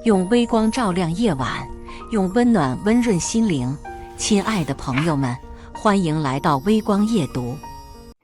用微光照亮夜晚，用温暖温润心灵。亲爱的朋友们，欢迎来到微光夜读。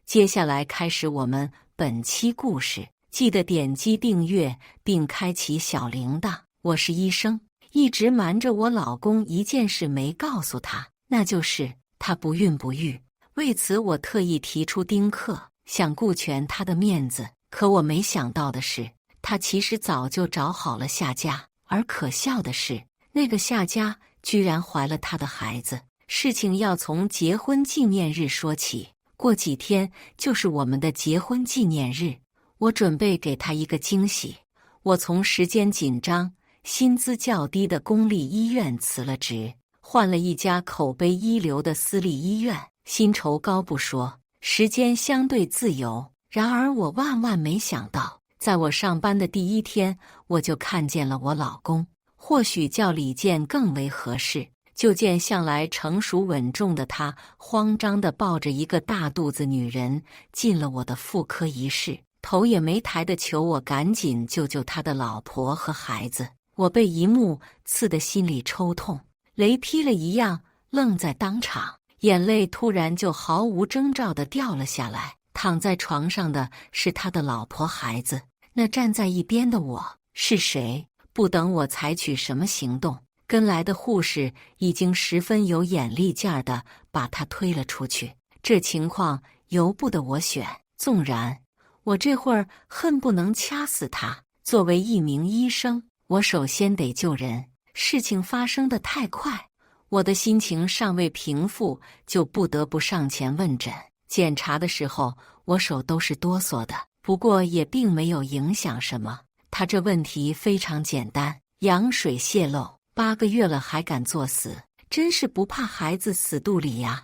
接下来开始我们本期故事，记得点击订阅并开启小铃铛。我是医生，一直瞒着我老公一件事没告诉他，那就是他不孕不育。为此我特意提出丁克，想顾全他的面子。可我没想到的是，他其实早就找好了下家，而可笑的是，那个下家居然怀了他的孩子。事情要从结婚纪念日说起，过几天就是我们的结婚纪念日，我准备给他一个惊喜。我从时间紧张、薪资较低的公立医院辞了职，换了一家口碑一流的私立医院，薪酬高不说，时间相对自由。然而我万万没想到，在我上班的第一天，我就看见了我老公，或许叫李健更为合适。就见向来成熟稳重的他，慌张地抱着一个大肚子女人进了我的妇科一室，头也没抬地求我赶紧救救他的老婆和孩子。我被一幕刺得心里抽痛，雷劈了一样愣在当场，眼泪突然就毫无征兆地掉了下来。躺在床上的是他的老婆孩子，那站在一边的我是谁？不等我采取什么行动，跟来的护士已经十分有眼力劲儿地把他推了出去。这情况由不得我选，纵然我这会儿恨不能掐死他，作为一名医生，我首先得救人。事情发生得太快，我的心情尚未平复，就不得不上前问诊。检查的时候，我手都是哆嗦的，不过也并没有影响什么。他这问题非常简单，羊水泄漏，8个月了还敢作死，真是不怕孩子死肚里呀！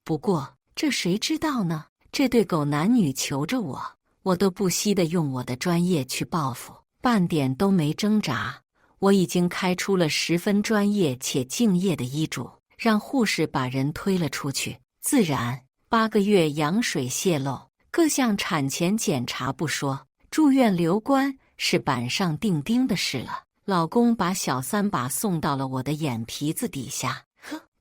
不过这谁知道呢？这对狗男女求着我都不惜地用我的专业去报复，半点都没挣扎。我已经开出了十分专业且敬业的医嘱，让护士把人推了出去。自然8个月羊水泄漏，各项产前检查不说，住院留观是板上钉钉的事了。老公把小3把送到了我的眼皮子底下，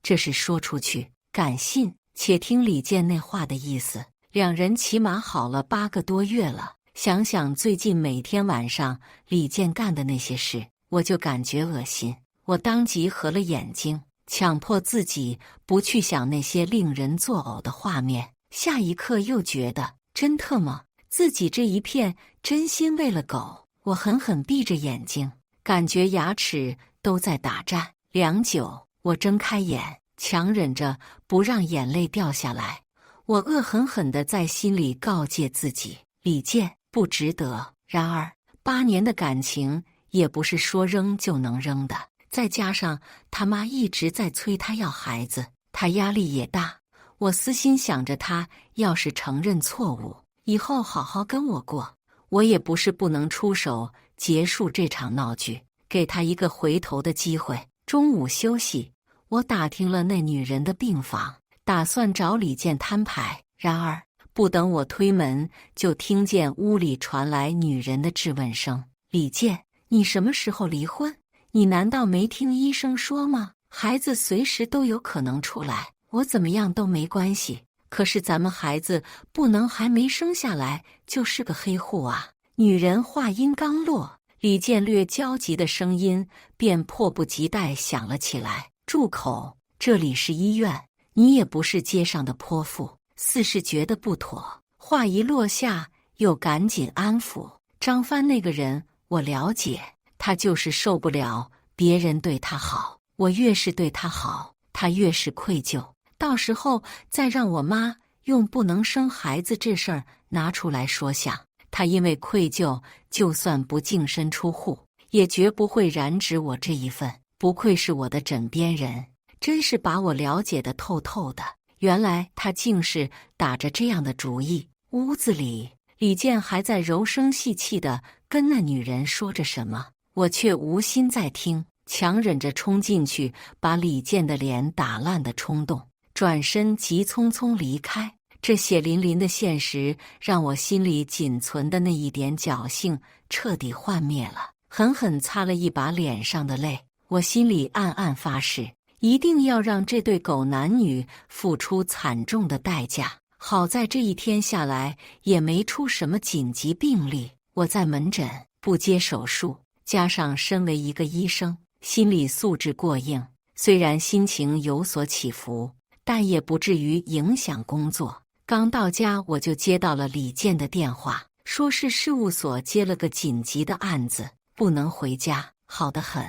这是说出去敢信？且听李健那话的意思，两人起码好了8个多月了。想想最近每天晚上李健干的那些事，我就感觉恶心。我当即合了眼睛，强迫自己不去想那些令人作呕的画面。下一刻又觉得真特么，自己这一片真心为了狗。我狠狠闭着眼睛，感觉牙齿都在打颤。良久，我睁开眼，强忍着不让眼泪掉下来。我恶狠狠地在心里告诫自己，李健不值得。然而8年的感情也不是说扔就能扔的，再加上他妈一直在催他要孩子，他压力也大。我私心想着，他要是承认错误，以后好好跟我过，我也不是不能出手结束这场闹剧，给他一个回头的机会。中午休息，我打听了那女人的病房，打算找李健摊牌。然而不等我推门，就听见屋里传来女人的质问声：李健，你什么时候离婚？你难道没听医生说吗？孩子随时都有可能出来，我怎么样都没关系，可是咱们孩子不能还没生下来就是个黑户啊！女人话音刚落，李健略焦急的声音便迫不及待响了起来：住口！这里是医院，你也不是街上的泼妇。似是觉得不妥，话一落下，又赶紧安抚：张帆那个人我了解，他就是受不了别人对他好，我越是对他好，他越是愧疚。到时候再让我妈用不能生孩子这事儿拿出来说项，他因为愧疚，就算不净身出户，也绝不会染指我这一份。不愧是我的枕边人，真是把我了解得透透的。原来他竟是打着这样的主意。屋子里，李健还在柔声细气地跟那女人说着什么，我却无心在听，强忍着冲进去把李健的脸打烂的冲动，转身急匆匆离开。这血淋淋的现实让我心里仅存的那一点侥幸彻底幻灭了。狠狠擦了一把脸上的泪。我心里暗暗发誓，一定要让这对狗男女付出惨重的代价。好在这一天下来也没出什么紧急病例。我在门诊不接手术，加上身为一个医生，心理素质过硬，虽然心情有所起伏，但也不至于影响工作。刚到家我就接到了李健的电话，说是事务所接了个紧急的案子，不能回家。好得很，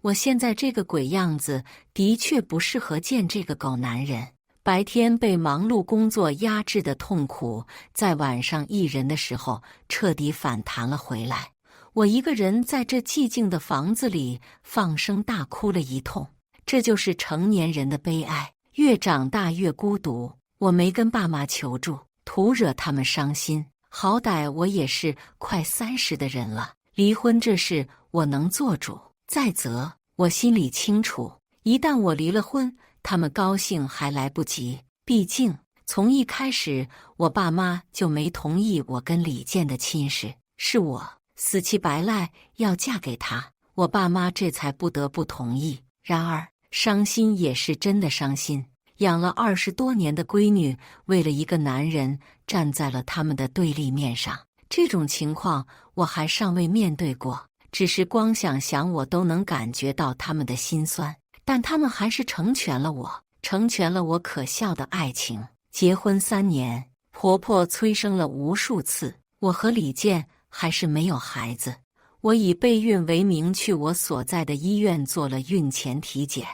我现在这个鬼样子的确不适合见这个狗男人。白天被忙碌工作压制的痛苦，在晚上一人的时候彻底反弹了回来。我一个人在这寂静的房子里放声大哭了一通。这就是成年人的悲哀，越长大越孤独。我没跟爸妈求助，徒惹他们伤心。好歹我也是快30的人了，离婚这事我能做主。再则，我心里清楚，一旦我离了婚，他们高兴还来不及。毕竟从一开始，我爸妈就没同意我跟李健的亲事，是我死乞白赖要嫁给他，我爸妈这才不得不同意。然而，伤心也是真的伤心。养了20多年的闺女，为了一个男人站在了他们的对立面上。这种情况我还尚未面对过，只是光想想我都能感觉到他们的心酸。但他们还是成全了我，成全了我可笑的爱情。结婚3年，婆婆催生了无数次，我和李健还是没有孩子。我以备孕为名去我所在的医院做了孕前体检。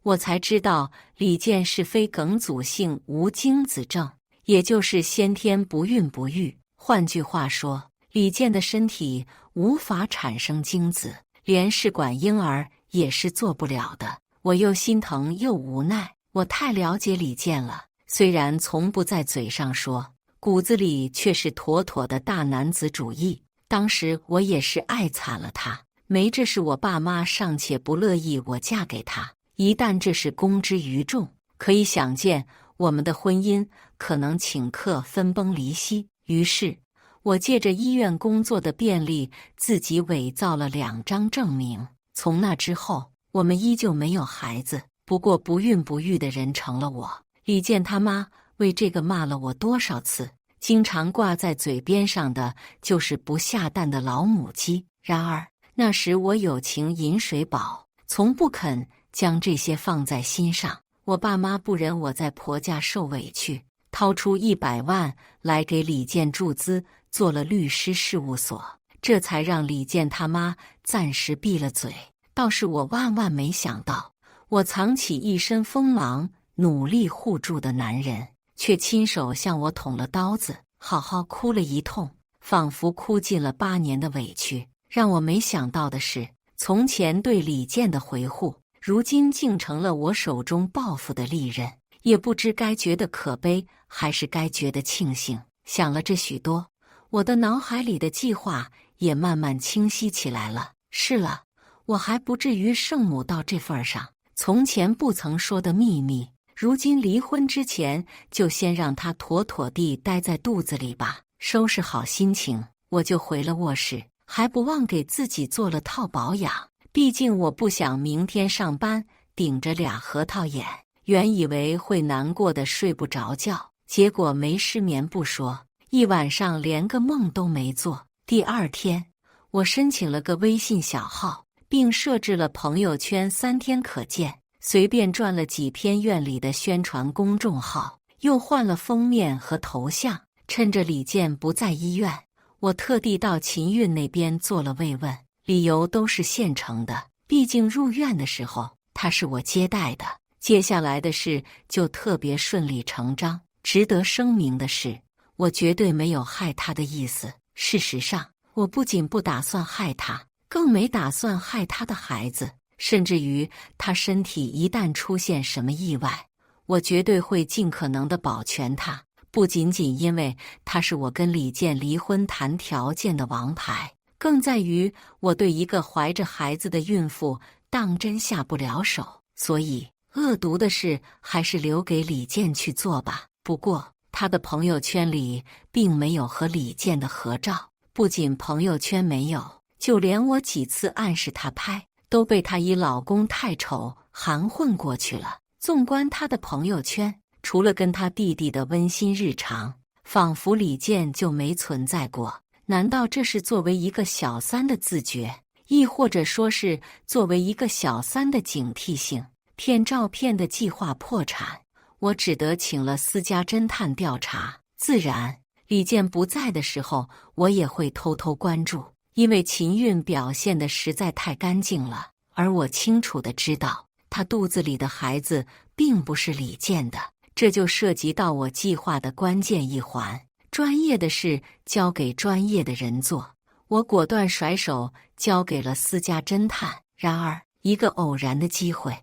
我才知道李健是非梗阻性无精子症，也就是先天不孕不育。换句话说，李健的身体无法产生精子，连试管婴儿也是做不了的。我又心疼又无奈，我太了解李健了，虽然从不在嘴上说，骨子里却是妥妥的大男子主义。当时我也是爱惨了他，没这事我爸妈尚且不乐意我嫁给他，一旦这事公之于众，可以想见我们的婚姻可能顷刻分崩离析。于是我借着医院工作的便利，自己伪造了2张证明。从那之后，我们依旧没有孩子，不过不孕不育的人成了我。李健他妈为这个骂了我多少次，经常挂在嘴边上的就是不下蛋的老母鸡。然而那时我有情饮水饱，从不肯将这些放在心上。我爸妈不忍我在婆家受委屈，掏出100万来给李健注资，做了律师事务所，这才让李健他妈暂时闭了嘴。倒是我万万没想到，我藏起一身锋芒，努力护住的男人，却亲手向我捅了刀子，好好哭了一通，仿佛哭尽了8年的委屈。让我没想到的是，从前对李健的维护，如今竟成了我手中报复的利刃。也不知该觉得可悲，还是该觉得庆幸。想了这许多，我的脑海里的计划也慢慢清晰起来了。是了，我还不至于圣母到这份上。从前不曾说的秘密，如今离婚之前就先让他妥妥地待在肚子里吧。收拾好心情，我就回了卧室，还不忘给自己做了套保养。毕竟我不想明天上班顶着2核桃眼。原以为会难过的睡不着觉，结果没失眠不说，一晚上连个梦都没做。第2天，我申请了个微信小号，并设置了朋友圈3天可见，随便转了几篇院里的宣传公众号，又换了封面和头像。趁着李健不在医院，我特地到秦运那边做了慰问，理由都是现成的，毕竟入院的时候他是我接待的。接下来的事就特别顺理成章。值得声明的是，我绝对没有害他的意思。事实上，我不仅不打算害他，更没打算害他的孩子。甚至于他身体一旦出现什么意外，我绝对会尽可能的保全他。不仅仅因为他是我跟李健离婚谈条件的王牌，更在于我对一个怀着孩子的孕妇当真下不了手。所以恶毒的事还是留给李健去做吧。不过他的朋友圈里并没有和李健的合照，不仅朋友圈没有，就连我几次暗示她拍，都被她以老公太丑含混过去了。纵观她的朋友圈，除了跟她弟弟的温馨日常，仿佛李健就没存在过。难道这是作为一个小三的自觉，亦或者说是作为一个小三的警惕性？骗照片的计划破产，我只得请了私家侦探调查。自然，李健不在的时候，我也会偷偷关注，因为秦韵表现得实在太干净了，而我清楚地知道，她肚子里的孩子并不是李健的，这就涉及到我计划的关键一环。专业的事交给专业的人做，我果断甩手交给了私家侦探。然而，一个偶然的机会，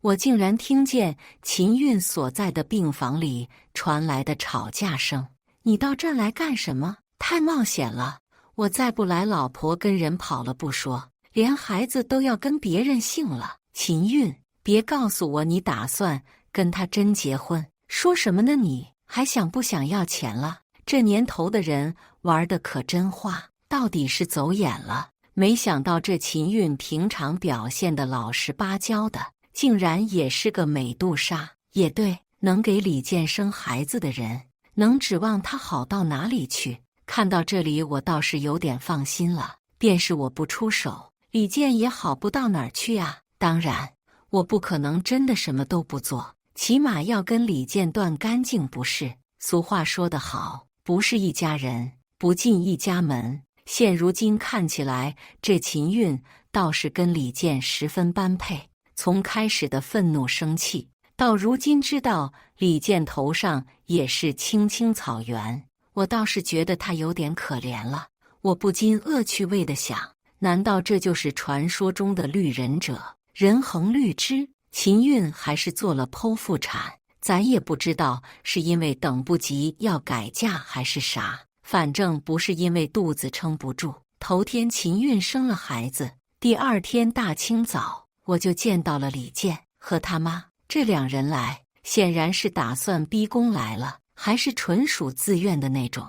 我竟然听见秦韵所在的病房里传来的吵架声。你到这儿来干什么？太冒险了！我再不来，老婆跟人跑了不说，连孩子都要跟别人姓了。秦韵，别告诉我你打算跟他真结婚？说什么呢你？还想不想要钱了？这年头的人玩的可真花，到底是走眼了。没想到这秦韵平常表现的老实巴交的，竟然也是个美杜莎。也对，能给李健生孩子的人，能指望他好到哪里去？看到这里，我倒是有点放心了。便是我不出手，李健也好不到哪儿去啊。当然，我不可能真的什么都不做，起码要跟李健断干净不是？俗话说得好，不是一家人，不进一家门。现如今看起来，这秦韵倒是跟李健十分般配。从开始的愤怒生气，到如今知道李健头上也是青青草原，我倒是觉得他有点可怜了。我不禁恶趣味地想，难道这就是传说中的绿人者？人恒绿枝，秦韵还是做了剖腹产，咱也不知道是因为等不及要改嫁还是啥，反正不是因为肚子撑不住。头天秦韵生了孩子，第二天大清早我就见到了李健和他妈。这两人来，显然是打算逼宫来了，还是纯属自愿的那种。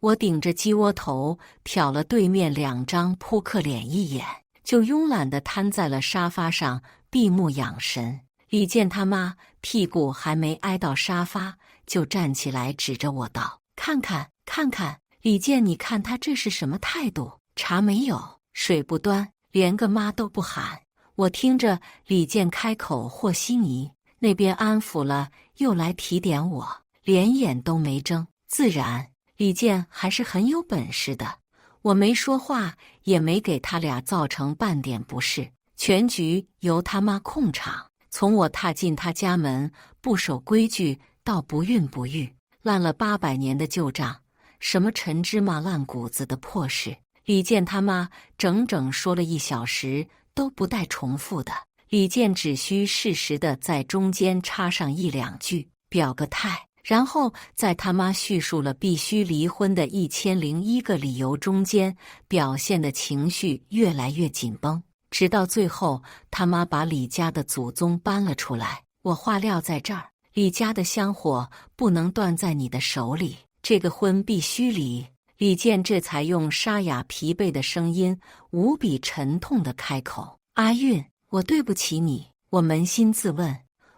我顶着鸡窝头瞟了对面两张扑克脸一眼，就慵懒地瘫在了沙发上闭目养神。李健他妈屁股还没挨到沙发，就站起来指着我道：“看看，看看，李健，你看他这是什么态度？茶没有，水不端，连个妈都不喊。”我听着李健开口和稀泥，那边安抚了，又来提点我，连眼都没睁。自然，李健还是很有本事的。我没说话，也没给他俩造成半点不适，全局由他妈控场。从我踏进他家门，不守规矩到不孕不育，烂了800年的旧账，什么陈芝麻烂谷子的破事，李健他妈整整说了1小时，都不带重复的。李健只需适时的在中间插上1、2句，表个态，然后在他妈叙述了必须离婚的1001个理由中间，表现的情绪越来越紧绷，直到最后他妈把李家的祖宗搬了出来。我话撂在这儿，李家的香火不能断在你的手里，这个婚必须离。李健这才用沙哑疲惫的声音，无比沉痛地开口：“阿韵，我对不起你。”我扪心自问，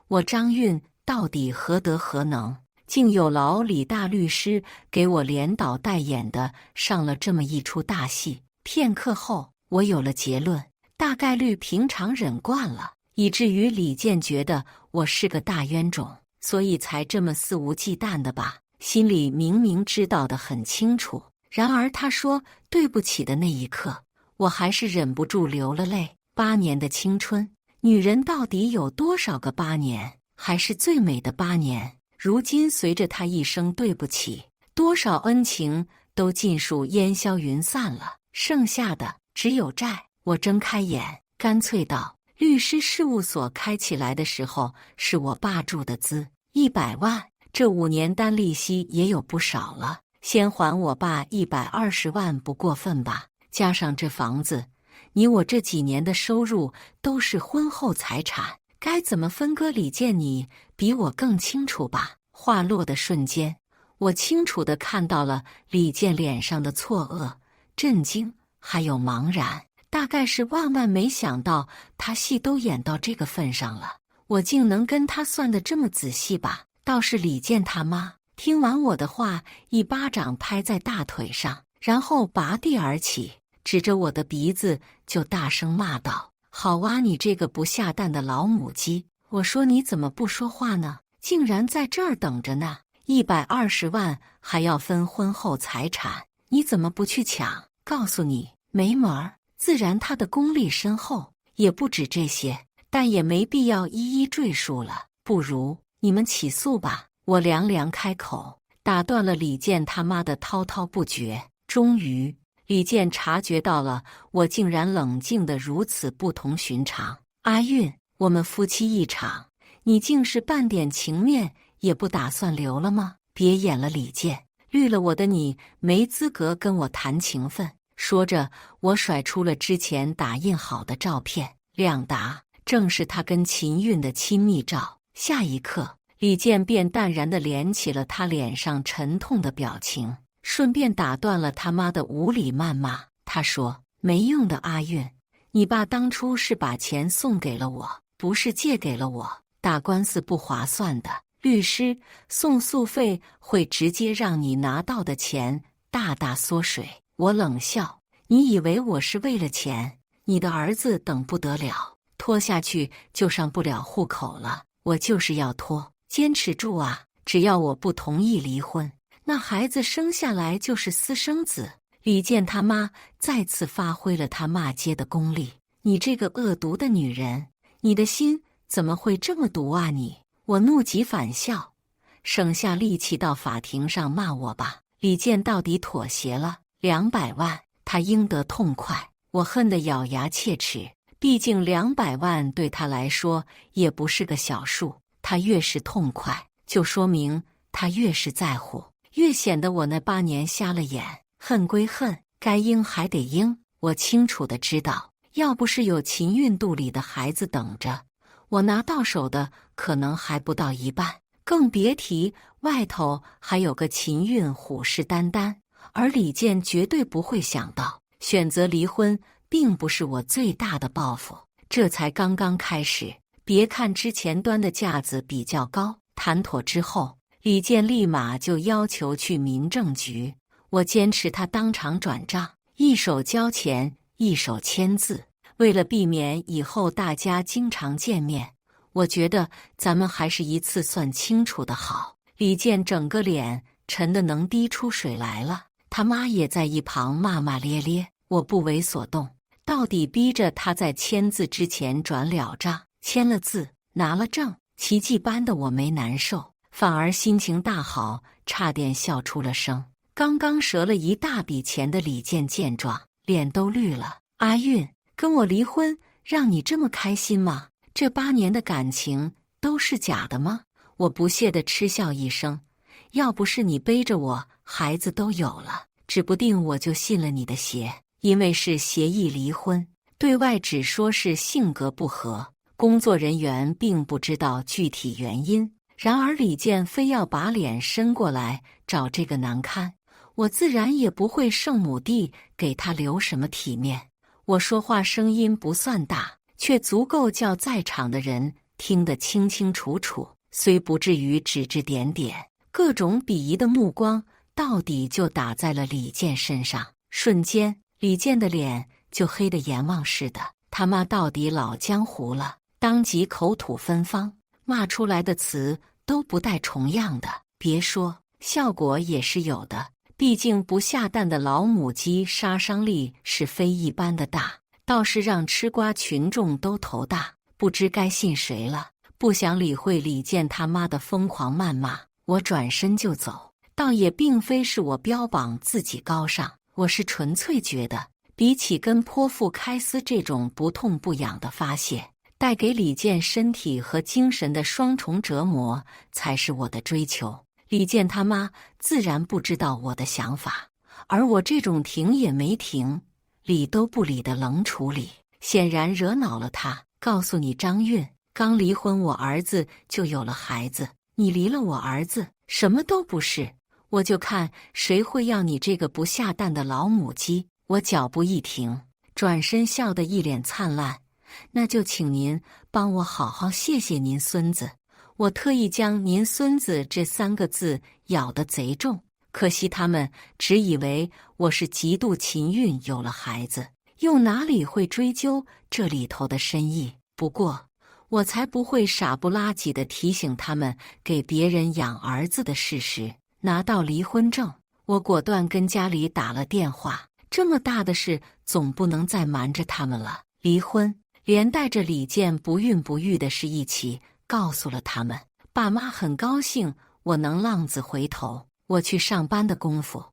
我张韵到底何德何能，竟有劳李大律师给我连导带演的上了这么一出大戏。片刻后，我有了结论，大概率平常忍惯了，以至于李健觉得我是个大冤种，所以才这么肆无忌惮的吧。心里明明知道得很清楚，然而他说对不起的那一刻，我还是忍不住流了泪。8年的青春，女人到底有多少个8年？还是最美的8年？如今随着他一声对不起，多少恩情都尽数烟消云散了，剩下的只有债。我睁开眼，干脆道：“律师事务所开起来的时候，是我爸注的资100万，这5年单利息也有不少了，先还我爸120万不过分吧？加上这房子，你我这几年的收入都是婚后财产，该怎么分割？李健，你比我更清楚吧？”话落的瞬间，我清楚地看到了李健脸上的错愕、震惊，还有茫然。大概是万万没想到他戏都演到这个份上了，我竟能跟他算得这么仔细吧。倒是李健他妈听完我的话，一巴掌拍在大腿上，然后拔地而起，指着我的鼻子就大声骂道：好啊，你这个不下蛋的老母鸡！我说你怎么不说话呢？竟然在这儿等着呢！120万还要分婚后财产，你怎么不去抢？告诉你，没门儿！自然他的功力深厚，也不止这些，但也没必要一一赘述了。不如你们起诉吧！我凉凉开口，打断了李健他妈的滔滔不绝。终于，李健察觉到了我竟然冷静得如此不同寻常。阿运，我们夫妻一场，你竟是半点情面也不打算留了吗？别演了，李健，绿了我的你没资格跟我谈情分。说着，我甩出了之前打印好的照片，亮达，正是他跟秦韵的亲密照。下一刻，李健便淡然地连起了他脸上沉痛的表情，顺便打断了他妈的无理谩骂。他说：没用的，阿运，你爸当初是把钱送给了我，不是借给了我。打官司不划算的，律师送诉费会直接让你拿到的钱大大缩水。我冷笑：你以为我是为了钱？你的儿子等不得了，拖下去就上不了户口了。我就是要拖，坚持住啊！只要我不同意离婚，那孩子生下来就是私生子。李健他妈再次发挥了他骂街的功力。你这个恶毒的女人，你的心怎么会这么毒啊你！我怒极反笑，省下力气到法庭上骂我吧。李健到底妥协了200万，他应得痛快。我恨得咬牙切齿，毕竟200万对他来说也不是个小数。他越是痛快，就说明他越是在乎，越显得我那8年瞎了眼。恨归恨，该应还得应。我清楚地知道，要不是有秦韵肚里的孩子等着，我拿到手的可能还不到一半，更别提外头还有个秦韵虎视眈眈。而李健绝对不会想到，选择离婚并不是我最大的报复。这才刚刚开始，别看之前端的架子比较高，谈妥之后，李健立马就要求去民政局。我坚持他当场转账，一手交钱，一手签字。为了避免以后大家经常见面，我觉得咱们还是一次算清楚的好。李健整个脸沉得能滴出水来了，他妈也在一旁骂骂咧咧。我不为所动，到底逼着他在签字之前转了账。签了字，拿了证，奇迹般的我没难受，反而心情大好，差点笑出了声。刚刚折了一大笔钱的李健见状，脸都绿了。阿运，跟我离婚让你这么开心吗？这8年的感情都是假的吗？我不屑地嗤笑一声，要不是你背着我，孩子都有了，指不定我就信了你的邪。因为是协议离婚，对外只说是性格不合，工作人员并不知道具体原因。然而李健非要把脸伸过来找这个难堪，我自然也不会圣母地给他留什么体面。我说话声音不算大，却足够叫在场的人听得清清楚楚，虽不至于指指点点，各种鄙夷的目光到底就打在了李健身上。瞬间，李健的脸就黑得阎王似的，他妈到底老江湖了，当即口吐芬芳，骂出来的词都不带重样的。别说，效果也是有的，毕竟不下蛋的老母鸡杀伤力是非一般的大，倒是让吃瓜群众都头大，不知该信谁了。不想理会李健他妈的疯狂谩骂，我转身就走。倒也并非是我标榜自己高尚，我是纯粹觉得，比起跟泼妇开撕这种不痛不痒的发泄，带给李健身体和精神的双重折磨才是我的追求。李健他妈自然不知道我的想法，而我这种停也没停，理都不理的冷处理，显然惹恼了他。告诉你张运，刚离婚我儿子就有了孩子，你离了我儿子，什么都不是，我就看谁会要你这个不下蛋的老母鸡。我脚步一停，转身笑得一脸灿烂。那就请您帮我好好谢谢您孙子。我特意将您孙子这3个字咬得贼重，可惜他们只以为我是嫉妒秦韵有了孩子，又哪里会追究这里头的深意。不过我才不会傻不拉几地提醒他们给别人养儿子的事实。拿到离婚证，我果断跟家里打了电话，这么大的事总不能再瞒着他们了。离婚连带着李健不孕不育的事一起告诉了他们。爸妈很高兴我能浪子回头。我去上班的功夫，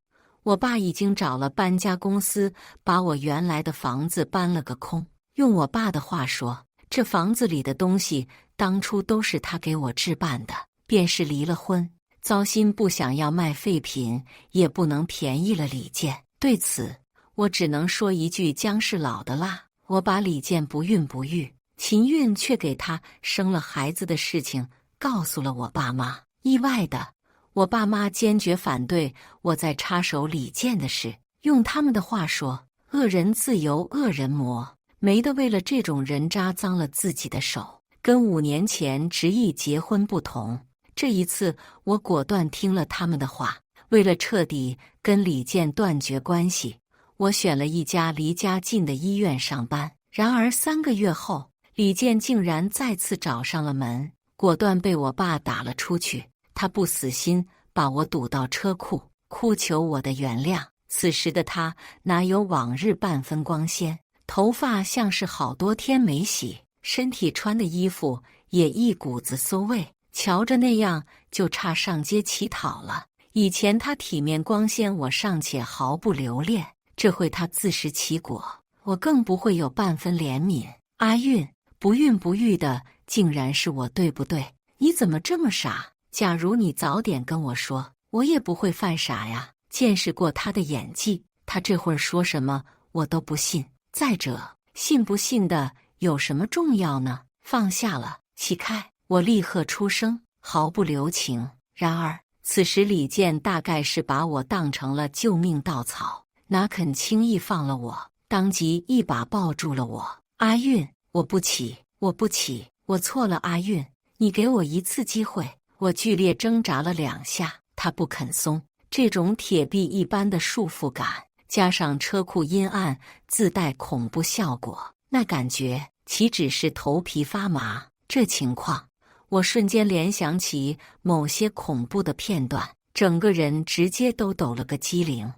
我爸已经找了搬家公司把我原来的房子搬了个空。用我爸的话说，这房子里的东西当初都是他给我置办的。便是离了婚，糟心不想要卖废品，也不能便宜了李健。对此我只能说一句姜是老的辣。我把李健不孕不育，秦韵却给他生了孩子的事情告诉了我爸妈。意外的，我爸妈坚决反对我再插手李健的事。用他们的话说，恶人自有恶人磨，没得为了这种人渣脏了自己的手。跟5年前执意结婚不同，这一次我果断听了他们的话。为了彻底跟李健断绝关系，我选了一家离家近的医院上班。然而3个月后，李健竟然再次找上了门，果断被我爸打了出去。他不死心，把我堵到车库，哭求我的原谅。此时的他哪有往日半分光鲜，头发像是好多天没洗，身体穿的衣服也一股子馊味，瞧着那样就差上街乞讨了。以前他体面光鲜，我尚且毫不留恋，这回他自食其果，我更不会有半分怜悯。阿韵，不孕不育的竟然是我，对不对？你怎么这么傻？假如你早点跟我说，我也不会犯傻呀。见识过他的演技，他这会儿说什么我都不信。再者，信不信的有什么重要呢？放下了，起开！我立刻出声，毫不留情。然而此时李健大概是把我当成了救命稻草，哪肯轻易放了我，当即一把抱住了我。阿韵，我不起，我不起，我错了，阿韵，你给我一次机会。我剧烈挣扎了2下，他不肯松。这种铁壁一般的束缚感，加上车库阴暗，自带恐怖效果，那感觉岂止是头皮发麻。这情况，我瞬间联想起某些恐怖的片段，整个人直接都抖了个机灵。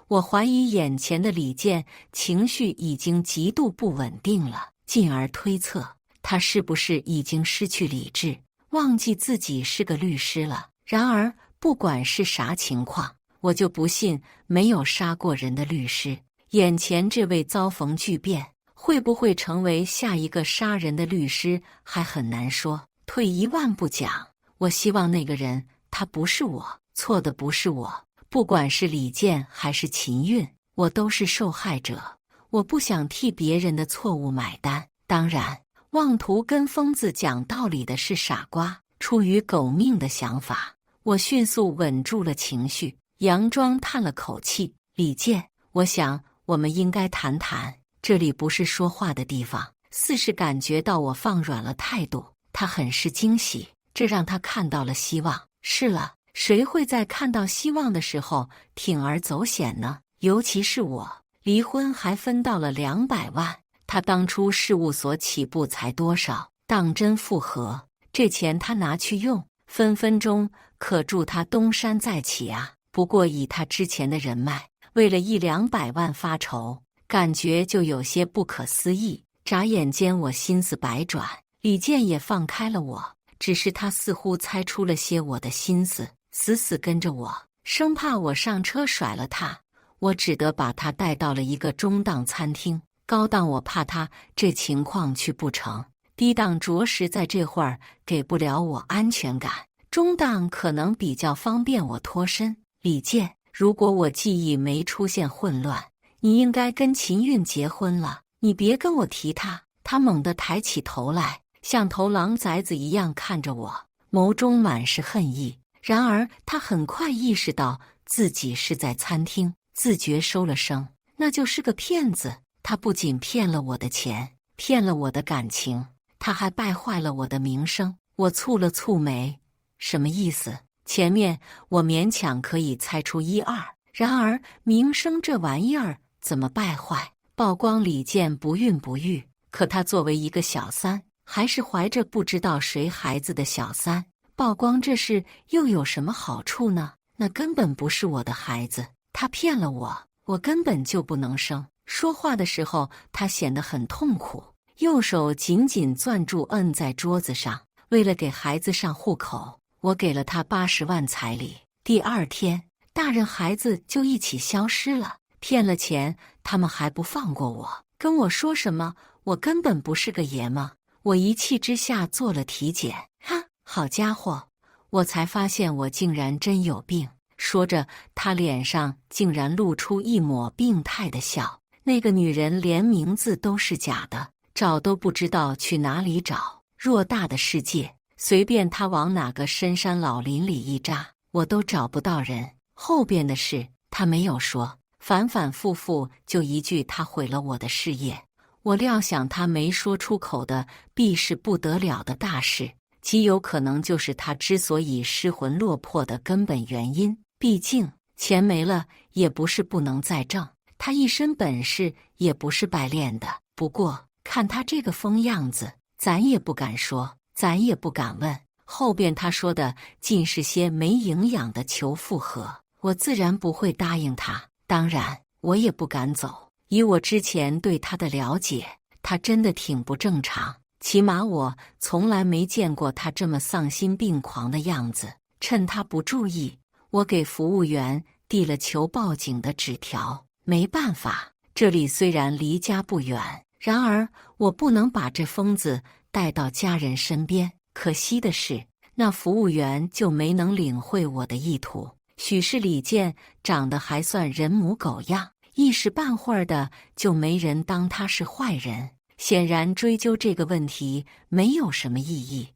我怀疑眼前的李健情绪已经极度不稳定了，进而推测他是不是已经失去理智，忘记自己是个律师了。然而不管是啥情况，我就不信没有杀过人的律师。眼前这位遭逢巨变，会不会成为下一个杀人的律师还很难说。退一万步讲，我希望那个人他不是我，错的不是我。不管是李健还是秦韵，我都是受害者。我不想替别人的错误买单。当然，妄图跟疯子讲道理的是傻瓜。出于狗命的想法，我迅速稳住了情绪，佯装叹了口气。李健，我想我们应该谈谈，这里不是说话的地方。似是感觉到我放软了态度，他很是惊喜，这让他看到了希望。是了，谁会在看到希望的时候铤而走险呢？尤其是我，离婚还分到了200万，他当初事务所起步才多少？当真复合，这钱他拿去用，分分钟可助他东山再起啊！不过以他之前的人脉，为了100-200万发愁，感觉就有些不可思议。眨眼间我心思百转，李健也放开了我，只是他似乎猜出了些我的心思，死死跟着我，生怕我上车甩了他。我只得把他带到了一个中档餐厅，高档我怕他这情况去不成，低档着实在这会儿给不了我安全感，中档可能比较方便我脱身。李健，如果我记忆没出现混乱，你应该跟秦韵结婚了，你别跟我提他。他猛地抬起头来，像头狼崽子一样看着我，眸中满是恨意。然而他很快意识到自己是在餐厅，自觉收了声，那就是个骗子。他不仅骗了我的钱，骗了我的感情，他还败坏了我的名声。我蹙了蹙眉，什么意思？前面我勉强可以猜出一二，然而名声这玩意儿怎么败坏？曝光李健不孕不育，可他作为一个小三，还是怀着不知道谁孩子的小三，曝光这事又有什么好处呢？那根本不是我的孩子，他骗了我，我根本就不能生。说话的时候，他显得很痛苦，右手紧紧攥住，摁在桌子上。为了给孩子上户口，我给了他80万彩礼。第二天，大人孩子就一起消失了。骗了钱，他们还不放过我，跟我说什么我根本不是个爷们。我一气之下做了体检，哈，好家伙，我才发现我竟然真有病。说着，他脸上竟然露出一抹病态的笑。那个女人连名字都是假的，找都不知道去哪里找。偌大的世界，随便她往哪个深山老林里一扎，我都找不到人。后边的事她没有说，反反复复就一句她毁了我的事业。我料想她没说出口的必是不得了的大事，极有可能就是她之所以失魂落魄的根本原因。毕竟钱没了也不是不能再挣，她一身本事也不是白练的。不过看她这个疯样子，咱也不敢说，咱也不敢问。后边他说的尽是些没营养的求复合，我自然不会答应他。当然，我也不敢走。以我之前对他的了解，他真的挺不正常。起码我从来没见过他这么丧心病狂的样子。趁他不注意，我给服务员递了求报警的纸条。没办法，这里虽然离家不远，然而我不能把这疯子带到家人身边。可惜的是，那服务员就没能领会我的意图。许是李健长得还算人模狗样，一时半会儿的就没人当他是坏人。显然追究这个问题没有什么意义。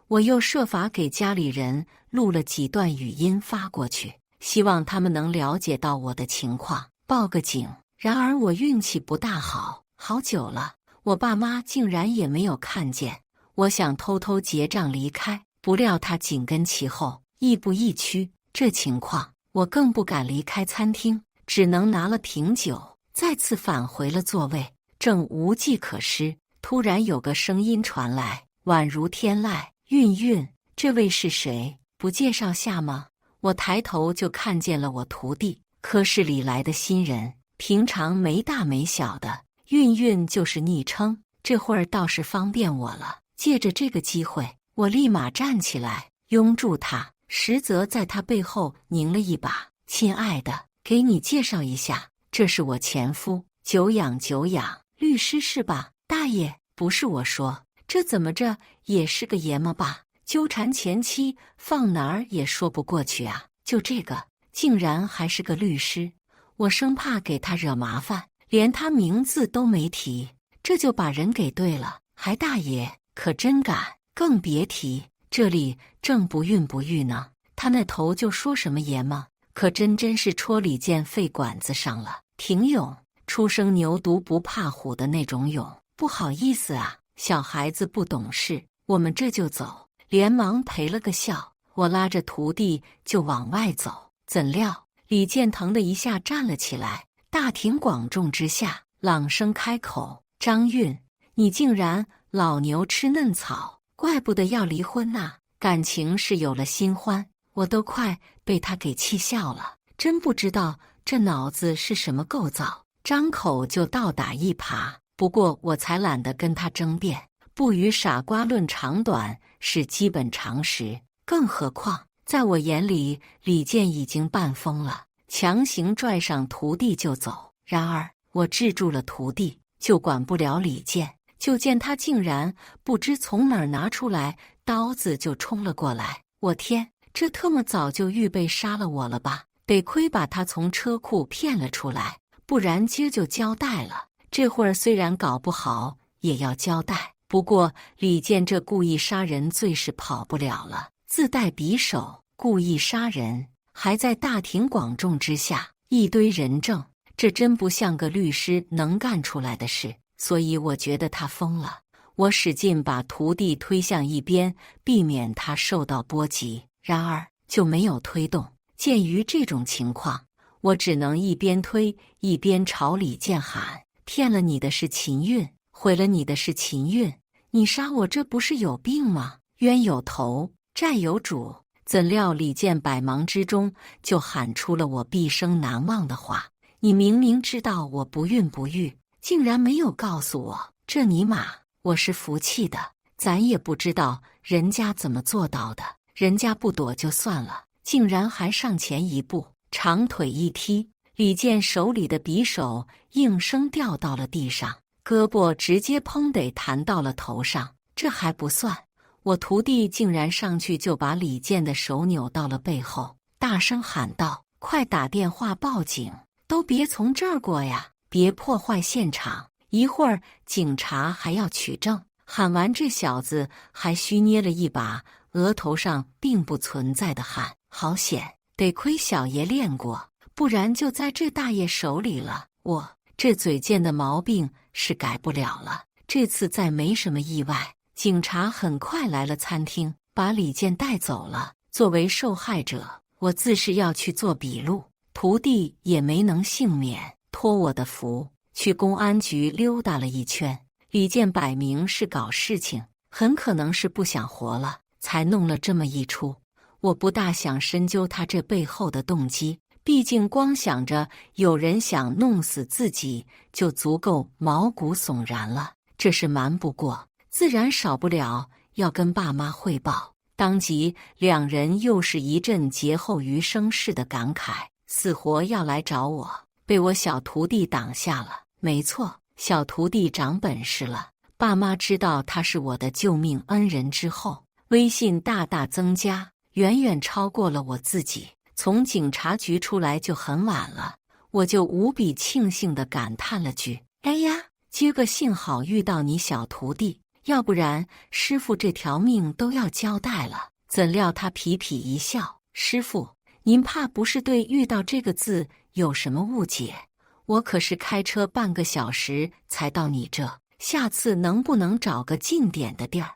我又设法给家里人录了几段语音发过去，希望他们能了解到我的情况，报个警。然而我运气不大好，好久了，我爸妈竟然也没有看见。我想偷偷结账离开，不料他紧跟其后，亦步亦趋。这情况，我更不敢离开餐厅，只能拿了瓶酒，再次返回了座位。正无计可施，突然有个声音传来，宛如天籁：“韵韵，这位是谁？不介绍下吗？”我抬头就看见了我徒弟，科室里来的新人，平常没大没小的，韵韵就是昵称，这会儿倒是方便我了。借着这个机会，我立马站起来，拥住他，实则在他背后拧了一把。“亲爱的，给你介绍一下，这是我前夫，久仰久仰，律师是吧？”“大爷，不是我说，这怎么着也是个爷们吧？纠缠前妻，放哪儿也说不过去啊！就这个，竟然还是个律师。”我生怕给他惹麻烦，连他名字都没提，这就把人给对了。还大爷可真敢，更别提这里正不孕不育呢。他那头就说什么爷们，可真是戳李健肺管子上了。挺勇，初生牛犊不怕虎的那种勇。不好意思啊，小孩子不懂事，我们这就走。连忙赔了个笑，我拉着徒弟就往外走。怎料李健腾的一下站了起来，大庭广众之下朗声开口：“张韵，你竟然老牛吃嫩草，怪不得要离婚呐！感情是有了新欢。”我都快被他给气笑了，真不知道这脑子是什么构造，张口就倒打一耙。不过我才懒得跟他争辩，不与傻瓜论长短是基本常识。更何况在我眼里，李健已经半疯了，强行拽上徒弟就走。然而我制住了徒弟，就管不了李健。就见他竟然不知从哪儿拿出来刀子就冲了过来。我天，这特么早就预备杀了我了吧？得亏把他从车库骗了出来，不然今儿就交代了。这会儿虽然搞不好，也要交代。不过李健这故意杀人罪是跑不了了，自带匕首，故意杀人，还在大庭广众之下，一堆人证，这真不像个律师能干出来的事，所以我觉得他疯了。我使劲把徒弟推向一边，避免他受到波及，然而就没有推动。鉴于这种情况，我只能一边推一边朝李健喊：骗了你的是秦韵，毁了你的是秦韵，你杀我这不是有病吗？冤有头，债有主。怎料李健百忙之中就喊出了我毕生难忘的话：你明明知道我不孕不育，竟然没有告诉我，这尼玛，我是服气的。咱也不知道人家怎么做到的，人家不躲就算了，竟然还上前一步，长腿一踢，李健手里的匕首应声掉到了地上，胳膊直接砰得弹到了头上。这还不算，我徒弟竟然上去就把李健的手扭到了背后，大声喊道：快打电话报警，都别从这儿过呀，别破坏现场，一会儿警察还要取证。喊完，这小子还虚捏了一把额头上并不存在的汗，好险，得亏小爷练过，不然就在这大爷手里了。我这嘴贱的毛病是改不了了。这次再没什么意外，警察很快来了餐厅，把李健带走了。作为受害者，我自是要去做笔录，徒弟也没能幸免，托我的福去公安局溜达了一圈。李健摆明是搞事情，很可能是不想活了，才弄了这么一出。我不大想深究他这背后的动机，毕竟光想着有人想弄死自己就足够毛骨悚然了，这是瞒不过，自然少不了要跟爸妈汇报。当即两人又是一阵劫后余生似的感慨，死活要来找我，被我小徒弟挡下了。没错，小徒弟长本事了。爸妈知道他是我的救命恩人之后，威信大大增加，远远超过了我自己。从警察局出来就很晚了，我就无比庆幸地感叹了句：哎呀，今个幸好遇到你小徒弟，要不然师傅这条命都要交代了。怎料他痞痞一笑：师傅，您怕不是对遇到这个字有什么误解？我可是开车半个小时才到你这，下次能不能找个近点的地儿？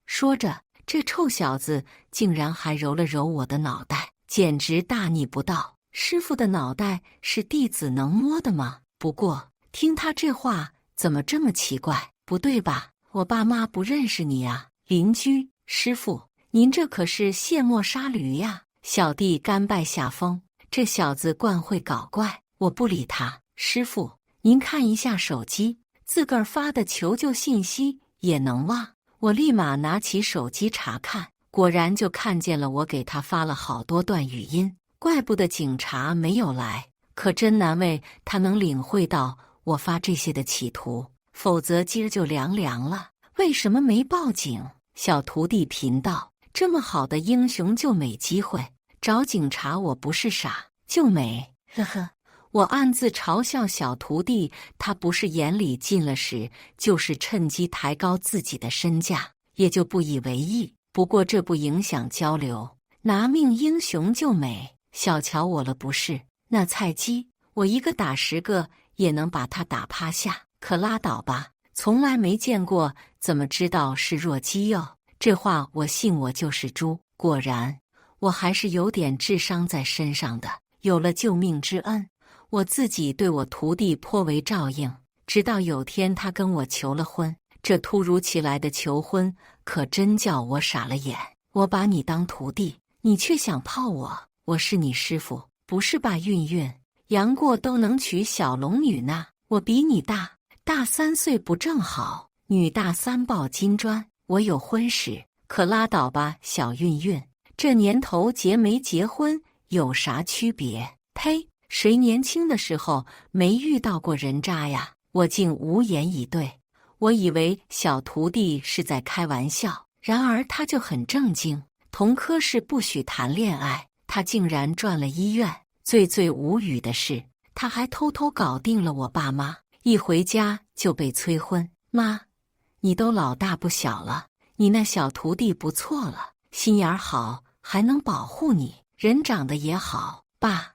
说着，这臭小子竟然还揉了揉我的脑袋，简直大逆不道。师傅的脑袋是弟子能摸的吗？不过听他这话怎么这么奇怪？不对吧？我爸妈不认识你啊。邻居，师傅，您这可是卸磨杀驴呀。小弟甘拜下风，这小子惯会搞怪。我不理他。师傅，您看一下手机，自个儿发的求救信息也能忘？我立马拿起手机查看，果然就看见了我给他发了好多段语音。怪不得警察没有来，可真难为他能领会到我发这些的企图，否则今儿就凉凉了。为什么没报警？小徒弟贫道：这么好的英雄救美机会，找警察我不是傻，救美，呵呵。我暗自嘲笑小徒弟，他不是眼里进了屎，就是趁机抬高自己的身价，也就不以为意。不过这不影响交流，拿命英雄救美，小瞧我了不是？那菜鸡，我一个打10个也能把他打趴下。可拉倒吧，从来没见过，怎么知道是弱鸡哟？这话我信我就是猪。果然，我还是有点智商在身上的。有了救命之恩，我自己对我徒弟颇为照应，直到有天他跟我求了婚。这突如其来的求婚可真叫我傻了眼。我把你当徒弟，你却想泡我，我是你师傅，不是吧？韵韵，杨过都能娶小龙女呢，我比你大3岁不正好？女大3抱金砖，我有婚史。可拉倒吧，小韵韵，这年头结没结婚有啥区别？呸！谁年轻的时候没遇到过人渣呀？我竟无言以对。我以为小徒弟是在开玩笑，然而他就很正经。同科室不许谈恋爱，他竟然转了医院。最无语的是，他还偷偷搞定了我爸妈，一回家就被催婚。妈，你都老大不小了，你那小徒弟不错了，心眼好，还能保护你，人长得也好。爸，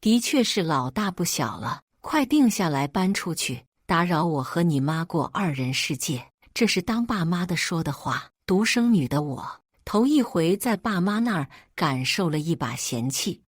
的确是老大不小了，快定下来搬出去，打扰我和你妈过二人世界。这是当爸妈的说的话。独生女的我，头一回在爸妈那儿感受了一把嫌弃。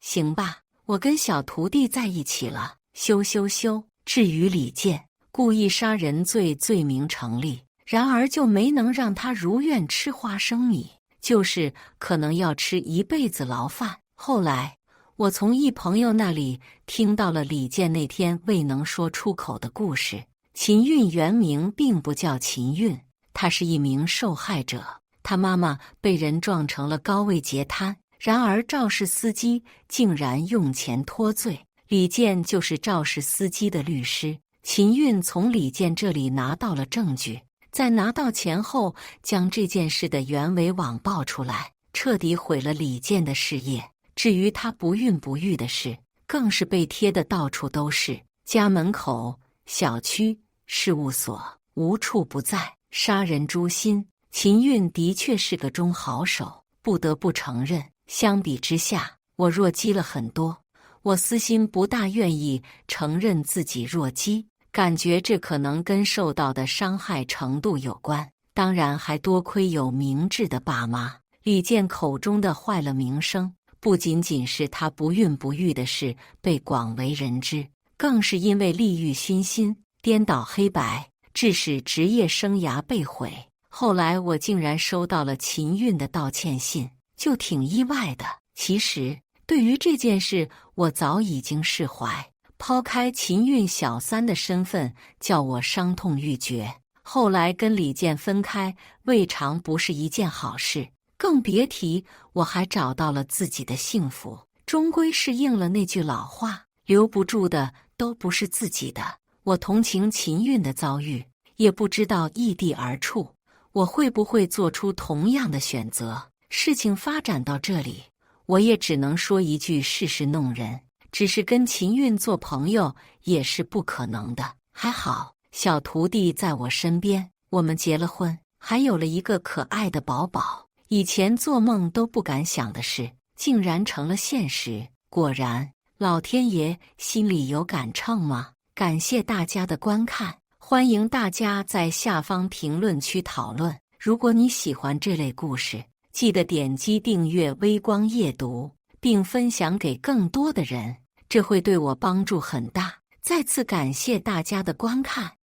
行吧，我跟小徒弟在一起了。羞羞羞！至于李健，故意杀人罪名成立，然而就没能让他如愿吃花生米，就是可能要吃一辈子牢饭。后来我从一朋友那里听到了李健那天未能说出口的故事。秦韵原名并不叫秦韵，她是一名受害者，她妈妈被人撞成了高位截瘫，然而肇事司机竟然用钱脱罪。李健就是肇事司机的律师，秦韵从李健这里拿到了证据，在拿到钱后将这件事的原委网爆出来，彻底毁了李健的事业。至于他不孕不育的事，更是被贴得到处都是，家门口、小区、事务所，无处不在。杀人诛心，秦韵的确是个中好手，不得不承认，相比之下，我弱鸡了很多。我私心不大愿意承认自己弱鸡，感觉这可能跟受到的伤害程度有关。当然还多亏有明智的爸妈。李健口中的坏了名声，不仅仅是他不孕不育的事被广为人知，更是因为利欲熏心、颠倒黑白，致使职业生涯被毁。后来我竟然收到了秦韵的道歉信，就挺意外的。其实对于这件事，我早已经释怀。抛开秦韵小三的身份，叫我伤痛欲绝。后来跟李健分开，未尝不是一件好事，更别提我还找到了自己的幸福。终归是应了那句老话，留不住的都不是自己的。我同情秦韵的遭遇，也不知道异地而处，我会不会做出同样的选择。事情发展到这里，我也只能说一句世事弄人，只是跟秦韵做朋友也是不可能的。还好小徒弟在我身边，我们结了婚，还有了一个可爱的宝宝。以前做梦都不敢想的事，竟然成了现实。果然，老天爷心里有杆秤吗？感谢大家的观看，欢迎大家在下方评论区讨论。如果你喜欢这类故事，记得点击订阅微光夜读，并分享给更多的人，这会对我帮助很大。再次感谢大家的观看。